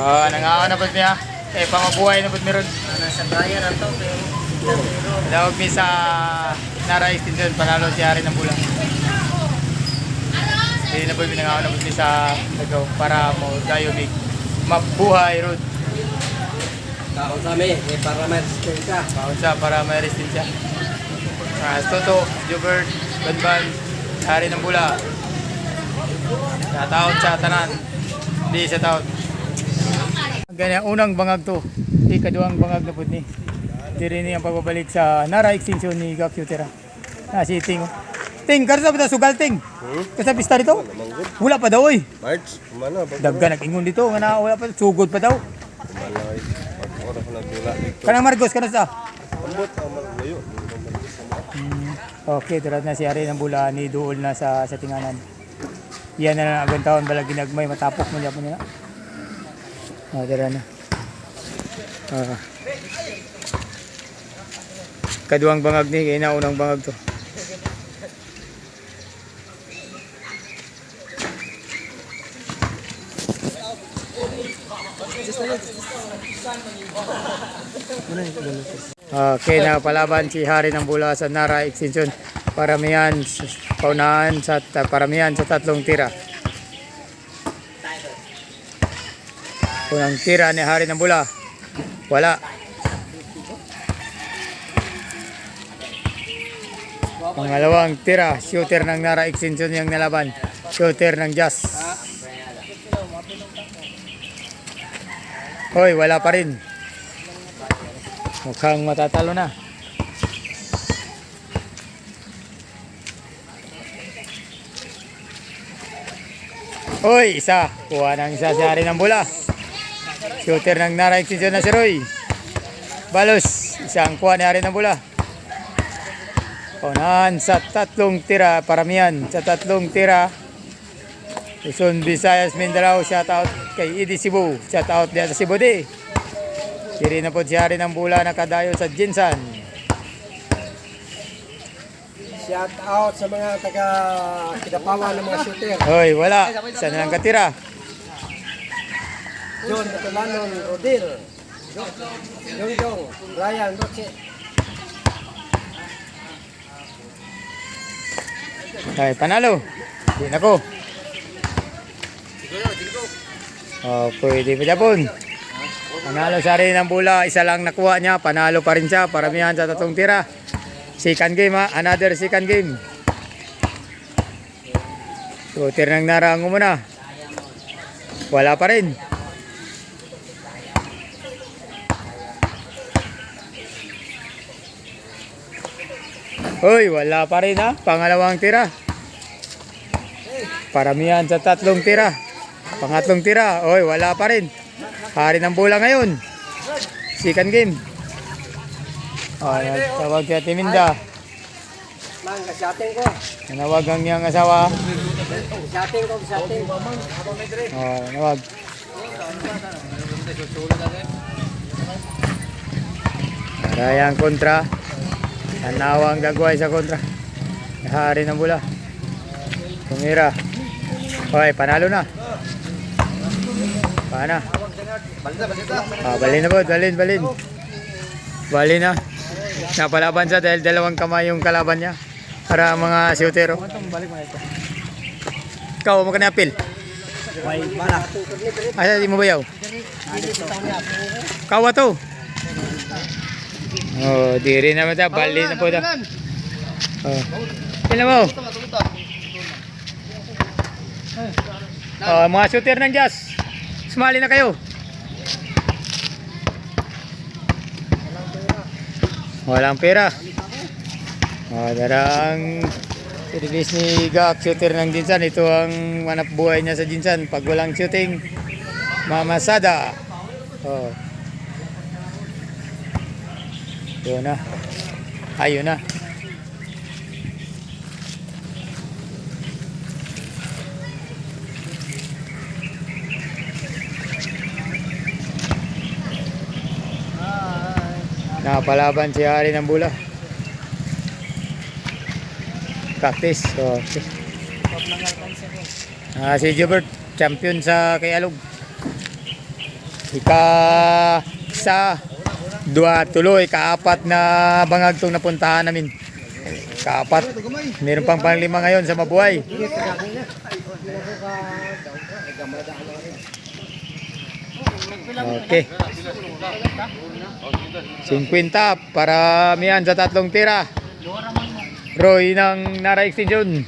Nangaon na po niya. Pamabuhay na po meron. Nasa bayan na to, pero Dawag mi sa Nara Extension, panalo si Hari ng Bulang. Hindi na po pinangaon na po mi sa Agaw para mo tayo mabuhay road. tao kami, para ma-resistensya. Maunsa para may resistensya. Toto, Jobert, Banban, Hari ng Bula. Sa taon sa tanan. Di sa taon. Ganyan, unang bangag to. Di kaduang bangag na po ni. Diri ni ang pagbabalik sa Nara Extension ni Gapyutera. Si Ting. Ting, karsa ba sugal Ting? Kasi pista dito? Wala pa daw oy. March, kumana ba? Dagga nag-ingon dito, nga na wala pa sugod pa daw. Kumana ay pag-oras na gula dito. Kana Marcos kana sa? Ambot ang layo. Okay, tulad na si Ari ng Bula ni Duol na sa tinganan. Yan na lang agad taon balag ginagmay matapok mo niya po niya. Dira na. Kaduang bangag ni kay naunang bangag to. Okay, napalaban si Hari ng Bula sa Nara Extension. Paramihan paunahan sa paramihan sa tatlong tira. Unang tira ni Hari ng Bula. Wala. Pangalawang tira, shooter ng Nara Extension yung nalaban. Shooter ng Jazz. Hoy, wala pa rin. Mukhang matatalo na. Hoy, isa. Kuha ng isa si Hari ng Bula. Shooter ng Nara Extension na si Roy. Balos. Isang kuha ni Hari ng Bula. Unahan sa tatlong tira. Paramihan sa tatlong tira. Luzon, Visayas, Mindanao. Shout out kay Idi Cebu. Shout out diyan sa Cebu di. Diri na po si Hari ng Bula nakadayo sa Jinsan. Shout out sa mga taga Kidapawan ng mga shooter. Hoy, wala. Isa na lang katira. John Catalanon, Rodil, Jong, Ryan, Roche. Ay, panalo. Di na ko. Pwede pa Japon. Panalo sa Hari ng Bula. Isa lang nakuha niya. Panalo pa rin siya. Paramihan sa tatong tira. Second game ha. Another second game. Shooter ng Nara ang umuna. Wala pa rin. Hoy, wala pa rin ha. Pangalawang tira. Paramihan sa tatlong tira. Pangatlong tira. Hoy, wala pa rin. Hari ng Bula ngayon. Second game. Tawag siya Timinda. Mang, kasyating ko. Nanawag ang niyang asawa. Kasyating ko. Nawag. Marayang kontra. Nanawang gagawin sa kontra. Hari ng Bula. Tumira. Hoy, panalo na. Pana. Balin na po, balin. Balin na. Napalaban siya dahil dalawang kamay yung kalaban niya. Para mga shooter. Ikaw, mo ka na-apil? Asa, di mo bayaw? Kawa to. Oh, diri naman ta. Balin na po ta. Oh. Pila mo? Oh, mga shooter ng Jazz. Sumali na kayo. Walang pera. Darang service ni Gak, shooter ng Jinsan. Ito ang manap buhay niya sa Jinsan. Pag walang shooting, mamasada. Oh. Yun na. Ayun na. Napalaban si Hari ng Bula. Practice. So, si Jobert, champion sa kay Alog. Isa, dua, tuloy, kaapat na bangag itong napuntahan namin. Kaapat. Meron pang panglima ngayon sa Mabuhay. Okay. 50 para miyan sa tatlong tira. Roy ng Nara Extension.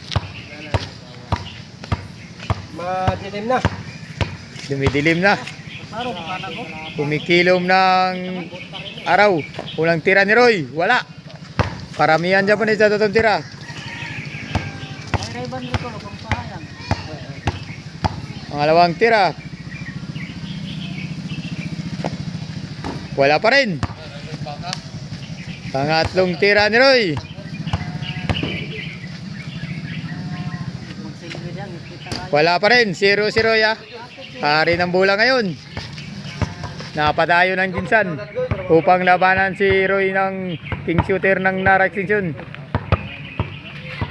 Madilim na. Dumidilim na. Kumikilom ng araw. Unang tira ni Roy. Wala. Paramihan dyan pa sa tatlong tira. Pangalawang tira. Wala pa rin. Pangatlong tira ni Roy. Wala pa rin. 0-0 ya. Hari ng bola ngayon. Napadayo ng Ginsan upang labanan si Roy ng King Shooter ng Nara Extension.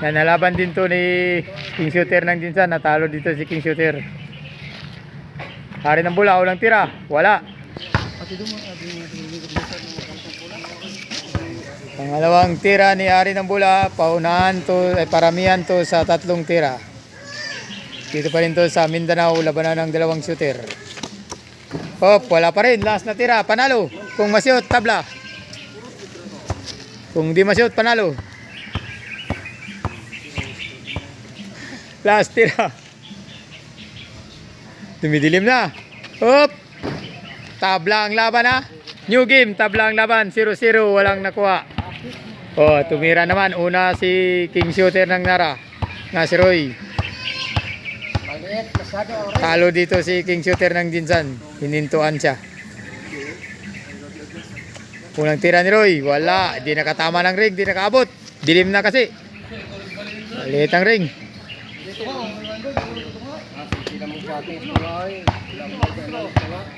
Nalaban din to ni King Shooter ng Ginsan. Natalo dito si King Shooter. Hari ng bola. Ulang tira. Wala. Pangalawang tira ni Hari ng bola. Paunahan to, paramihan to sa tatlong tira. Dito pa rin to sa Mindanao, labanan ng dalawang shooter. Wala pa rin. Last na tira. Panalo. Kung masyot, tabla. Kung di masyot, panalo. Last tira. Tumidilim na. Tabla ang laban ha. New game, tabla ang laban. 0-0, walang nakuha. Tumira naman. Una si King Shooter ng Nara. Nga si Roy. Talo dito si King Shooter ng Ginsan. Hinintuan siya. Unang tira ni Roy. Wala. Di nakatama ng ring. Di nakaabot. Dilim na kasi. Maliit ang ring.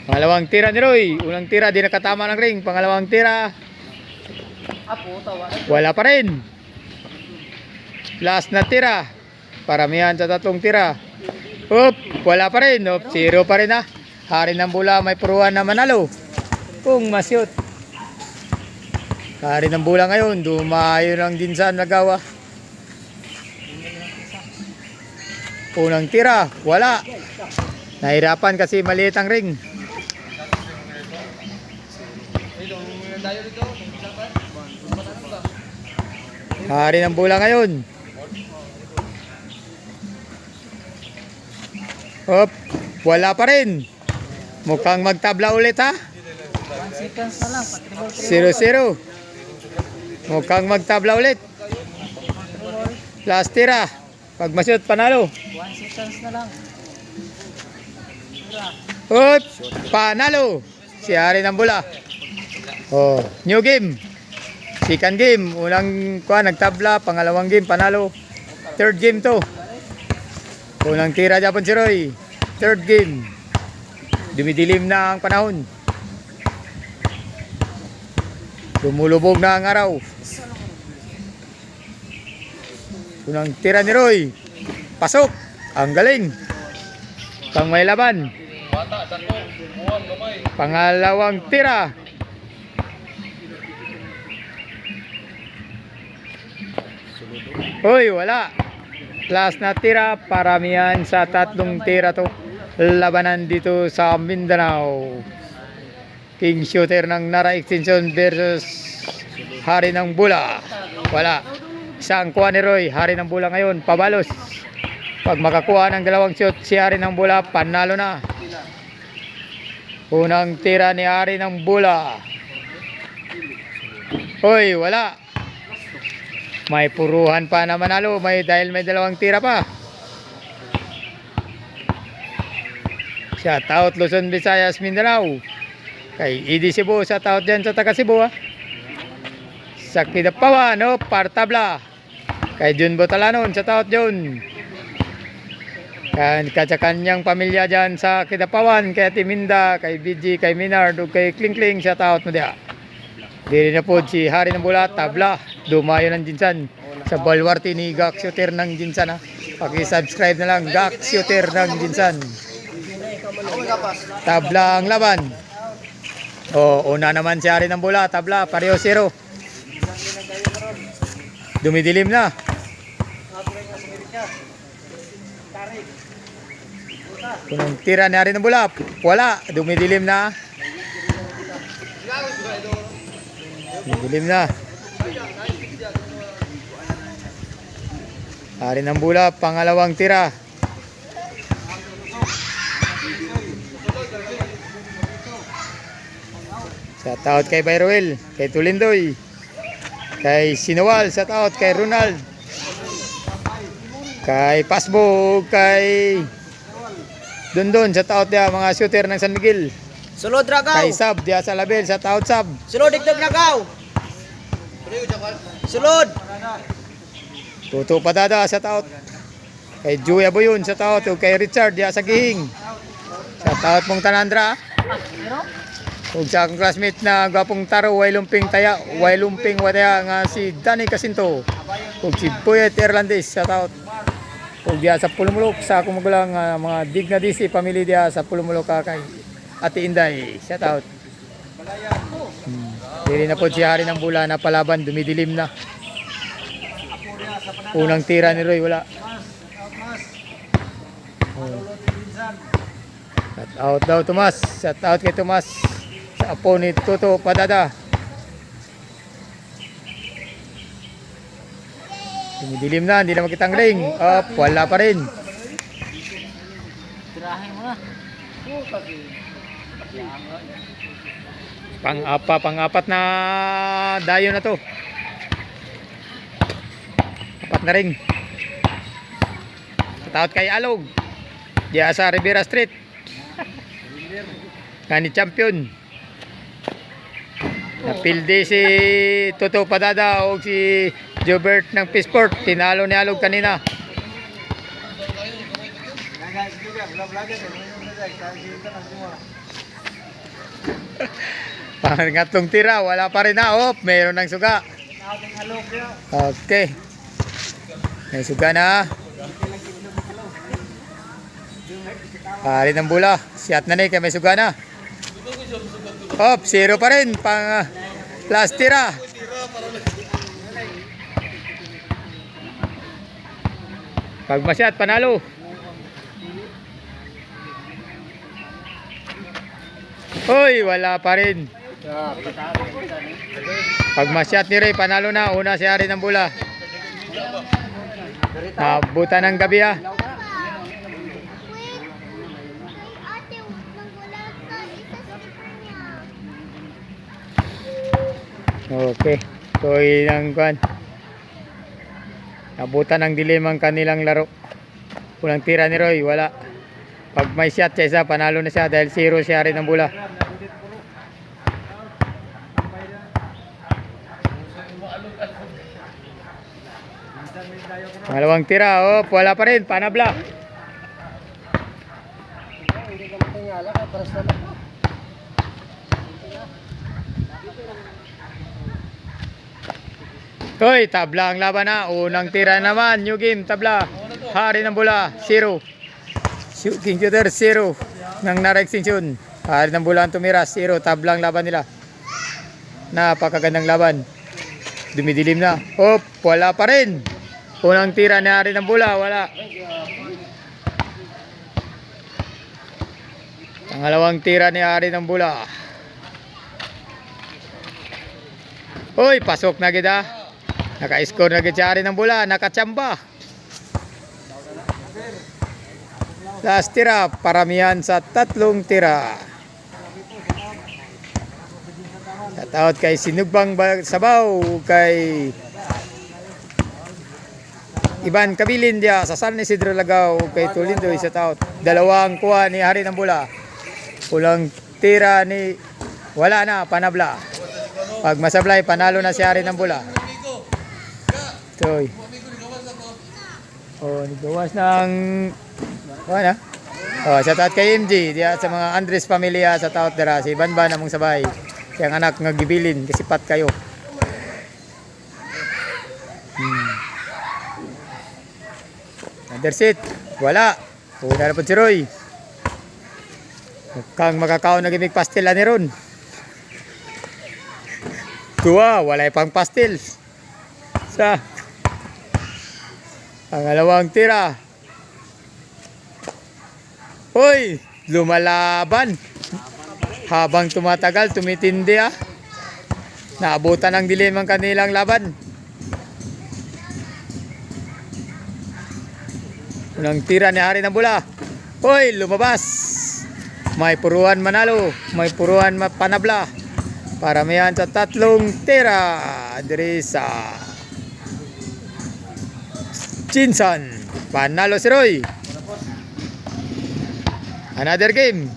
Pangalawang tira ni Roy. Unang tira. Di nakatama ng ring. Pangalawang tira. Wala pa rin. Last na tira. Paramihan sa tatlong tira. Wala pa rin. 0 pa rin ha. Hari ng bola may puruan na manalo. Kung masyot. Hari ng bola ngayon. Dumayo ng Ginsan nagawa. Unang tira. Wala. Nahirapan kasi maliit ang ring. Hari ng bola ngayon. Wala pa rin. Mukhang magtabla ulit ha. 0-0. Mukhang magtabla ulit. Last tira. Pag masyot, panalo. 1 seconds na lang. Panalo. Si Hari ng bola. New game. Second game. Unang nagtabla. Pangalawang game, panalo. Third game to. Unang tira Japon si Roy. Third game. Dumidilim na ang panahon. Lumulubog na ang araw. Unang tira ni Roy. Pasok. Ang galing. Pang may laban. Pangalawang tira. Wala. Last na tira, paramihan sa tatlong tira to. Labanan dito sa Mindanao. King Shooter ng Nara Extension versus Hari ng Bola. Wala. Isang kuha ni Roy. Hari ng Bola ngayon, pabalos. Pag makakuha ng dalawang shot si Hari ng Bola, panalo na. Unang tira ni Hari ng Bola. Wala. May puruhan pa na manalo. Dahil may dalawang tira pa. Shout out Luzon, Visayas, Mindanao. Kay Idi Cebu, shout out dyan sa taga Cebu ha. Sa Kidapawan, Partabla. Kay Jun Botalanon, shout out Jun. Sa kanyang pamilya dyan sa Kidapawan. Kay Timinda, kay BG, kay Minard, kay Kling Kling, shout out mo diya. Dili na po si Hari ng Bola, tabla. Dumayo ng Ginsan sa Balwarte ni Gak Shooter ng Ginsan ha. Paki-subscribe na lang, Gak Shooter ng Ginsan. Tabla ang laban. O, una naman si Ari ng Bula, tabla, pareho 0. Dumidilim na. Unang tira ni Ari ng Bula, wala, dumidilim na. Dumidilim na. Ari ng Bula, pangalawang tira. Shout out kay Bayroel, kay Tulindoy, kay Sinawal, shout out kay Ronald, kay Pasbo, kay Dondon, shout out dia mga shooter ng San Miguel. Sulod Ragaw. Kay Sab, dia sa Label, shout out Sab. Sulod Digdog Ragaw. Sulod. Tuto Padada, shout out. Kay Joey Aboyon, shout out. Kay Richard, dia sa Gihing. Shout out mong Tanandra. Ug sa akong classmate na gwapong taro, way lumping taya, way lumping wataya nga si Danny Casinto. Ug si Puyet Irlandez, shout out. Ug dia sa Pulumulok, sa akong magulang mga dig na DC family dia sa Pulumulok kay Ate Inday, shout out. Dili na po si Hari ng Bula na palaban, dumidilim na. Unang tira ni Roy, wala. Shout out daw Tomas, shout out kay Tomas. Sa apo ni Tuto Padada. Dumidilim na, hindi na makita ang ring. Wala pa rin. Pang-apat na dayo na to. Apat na ring. Shout kay Alog. Diya sa Rivera Street. Kani champion. Napildi si Toto Padada o si Jobert ng Peaceport. Tinalo ni Alog kanina. Pangatlong tira, wala pa rin na. Mayroon ng suga. Okay. May suga na. Pari ng Bula. Siyat na kay may suga na. 0 pa rin. Pang last tira. Pag masyat, panalo. Hoy, wala pa rin. Pag masyat ni Ray, panalo na. Una si Ari ng Bula. Nabutan ng gabi ha. Okay. So, ilang kuan. Nabutan ng dilim ang kanilang laro. Unang tira ni Roy, wala. Pag may shot siya isa, panalo na siya dahil 0 siya rin ng Bula. Malawang tira, wala pa rin, panabla. Hoy, tabla ang laban na. Unang tira naman, new game, tabla. Hari ng Bula, 0. Shooting shooter, 0. Nang nara-extinction. Hari ng Bula ang tumira, 0. Tabla ang laban nila. Napakagandang laban. Dumidilim na. Wala pa rin. Unang tira ni Hari ng Bula, wala. Pangalawang tira ni Hari ng Bula. Hoy, pasok na kita. Naka-score na kita Hari ng Bula, nakachamba. Last tira, paramihan sa 3 tira. Shoutout kay Sinugbang Sabaw, kay Iban Kabilin dia sa San Isidro Lagaw, kay Tulindoy, shoutout. Dalawang kuha ni Hari ng Bula. Ulang tira ni wala na, panabla. Pag masablay, panalo na si Hari ng Bula. Toy. Nigawas ng wala. Shoutout kay MG diya sa mga Andres pamilya, shoutout dira si Banban among sabay. Yang anak nga gibilin kasi pat kayo. Another set. Wala. Una na po si Roy. Kang makakaon na gimig pastila ni Ron. Tuwa, wala pang pastil. Sa pangalawang tira. Hoy, lumalaban. Habang tumatagal, tumitindi ah. Naabutan ng dilim ang kanilang laban. Unang tira ni Hari ng Bula. Hoy, lumabas. May puruan manalo, may puruan panabla. Paramihan sa tatlong tira. Diri sa Jinsan. Panalo si Roy. Another game.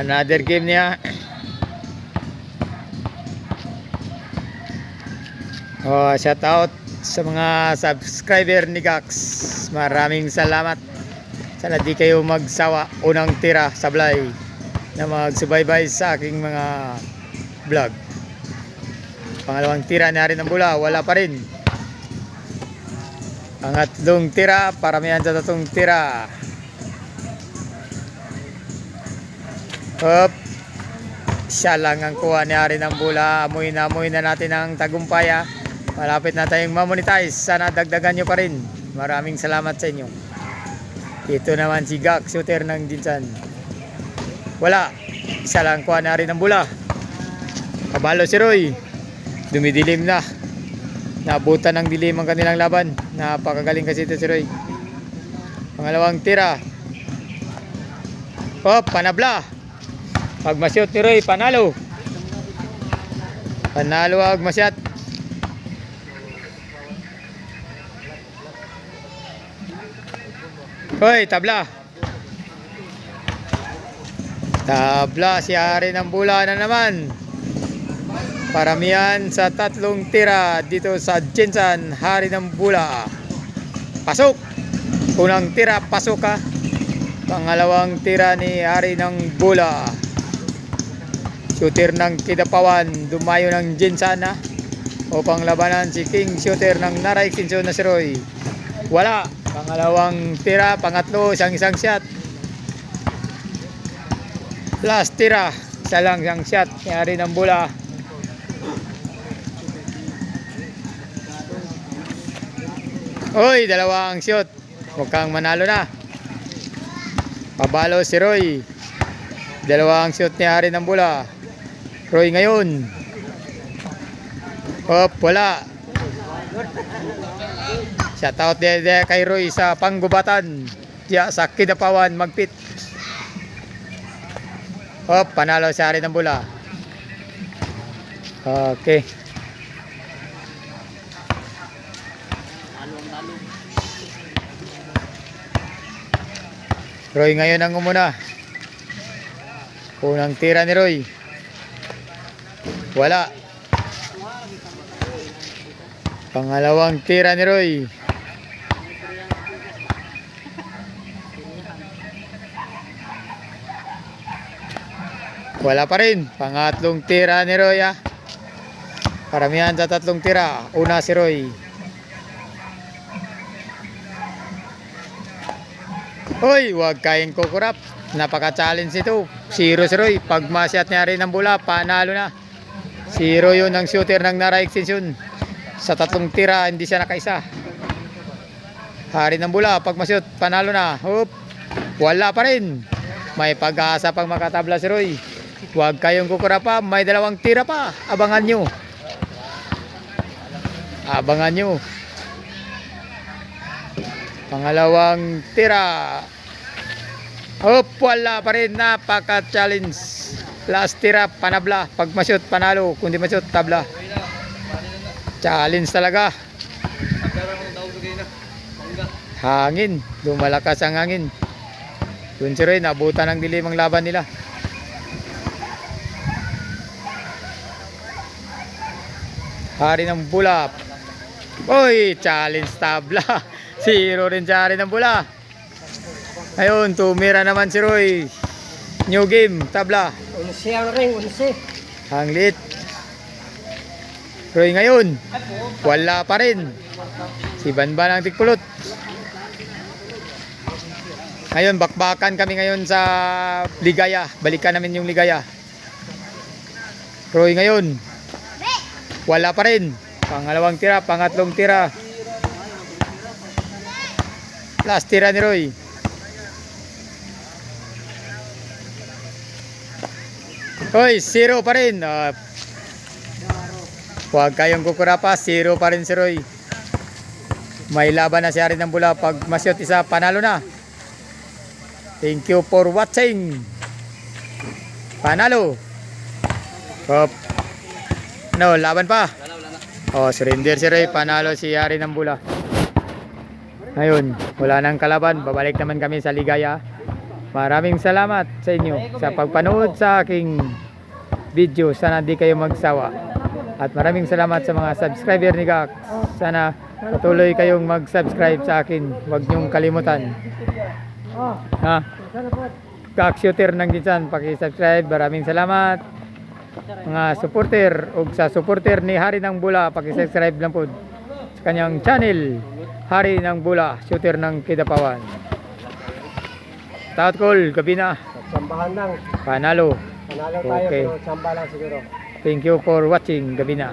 Another game niya. Oh, shout out sa mga subscriber ni Gax. Maraming salamat. Sana di kayo magsawa unang tira sablay na magsubaybay sa aking mga vlog. Pangalawang tira ni Hari ng Bula, wala pa rin. Pangatlong tira, paramihan sa tatong tira. Up. Siya lang ang kuha ni Hari ng Bula. Amoy na natin ang tagumpaya. Malapit na tayong mamonetize. Sana dagdagan nyo pa rin. Maraming salamat sa inyo. Ito naman si Gak, shooter ng Jinsan. Wala. Siya lang kuha ni Hari ng Bula. Kabalo si Roy. Dumidilim na. Naabutan ng dilim ang kanilang laban. Napakagaling kasi ito si Roy. Pangalawang tira. Oh, panabla. Pag masyot ni Roy, panalo. Panalo ang masyat. Hoy, tabla. Tabla si Hari ng Bula na naman. Paramihan sa tatlong tira dito sa Jinsan. Hari ng Bula. Pasok. Unang tira, pasok ka. Pangalawang tira ni Hari ng Bula. Shooter ng Kidapawan, dumayo ng Jinsan na upang labanan si King Shooter ng Nara Extension na si Roy. Wala. Pangalawang tira, pangatlo, isang shot. Last tira, isa lang isang shot ni Hari ng Bula. Oy, dalawang shot. Mukhang manalo na. Pabalo si Roy. Dalawang shot ni Hari ng Bula. Roy ngayon. Hop, wala. Shoutout din kay Roy sa Panggubatan. Diya sa Kidapawan, Magpit. Hop, panalo si Hari ng Bula. Okay. Roy ngayon ang umuna. Unang tira ni Roy. Wala. Pangalawang tira ni Roy. Wala pa rin. Pangatlong tira ni Roy ah. Paramihan sa tatlong tira. Una si Roy. Hoy, huwag kayong kukurap. Napaka-challenge ito. Zero si Roy. Pag masyat niya rin ng Bula, panalo na. Zero yun ang shooter ng Nara Extension. Sa tatlong tira, hindi siya nakaisa. Hari ng Bula, pag masyot, panalo na. Hop. Wala pa rin. May pag-asa pang makatabla si Roy. Huwag kayong kukurap pa. May dalawang tira pa. Abangan nyo. Abangan nyo. Pangalawang tira. Hop, wala pa rin. Napaka-challenge. Last tira, panabla. Pag masyot, panalo. Kung di masyot, tabla. Challenge talaga. Hangin. Lumalakas ang hangin. Doon si Roy, nabutan ng dilim ang laban nila. Hari ng Bula. Oy, challenge tabla. Zero rin si Hari ng Bula. Ayun, tumira naman si Roy. New game, tabla. 11 ang ring, 11. Ang lit. Roy ngayon. Wala pa rin. Si Banban ang tikpulot. Ngayon, bakbakan kami ngayon sa Ligaya. Balikan namin yung Ligaya. Roy ngayon, wala pa rin. Pangalawang tira, pangatlong tira. Last tira ni Roy. Hoy, 0 pa rin. Huwag kayong kukura pa, 0 pa rin si Roy. May laban na si Hari ng Bula. Pag masyot isa, panalo na. Thank you for watching. Panalo. Hop. No, laban pa. Oh, surrender si Roy. Panalo si Hari ng Bula. Ngayon, wala nang kalaban. Babalik naman kami sa Ligaya. Maraming salamat sa inyo sa pagpanood sa aking video. Sana di kayo magsawa. At maraming salamat sa mga subscriber ni Gak. Sana patuloy kayong mag-subscribe sa akin. Huwag niyong kalimutan. Ha? Gak Shooter ng Ginsan, paki-subscribe. Maraming salamat. Mga supporter o sa supporter ni Hari ng Bula, paki-subscribe lang po sa kanyang channel. Hari ng Bula, Shooter ng Kidapawan. Taot call, gabi na. Sambahan lang. Panalo. Panalo tayo, Okay. pero samba lang siguro. Thank you for watching, gabi na.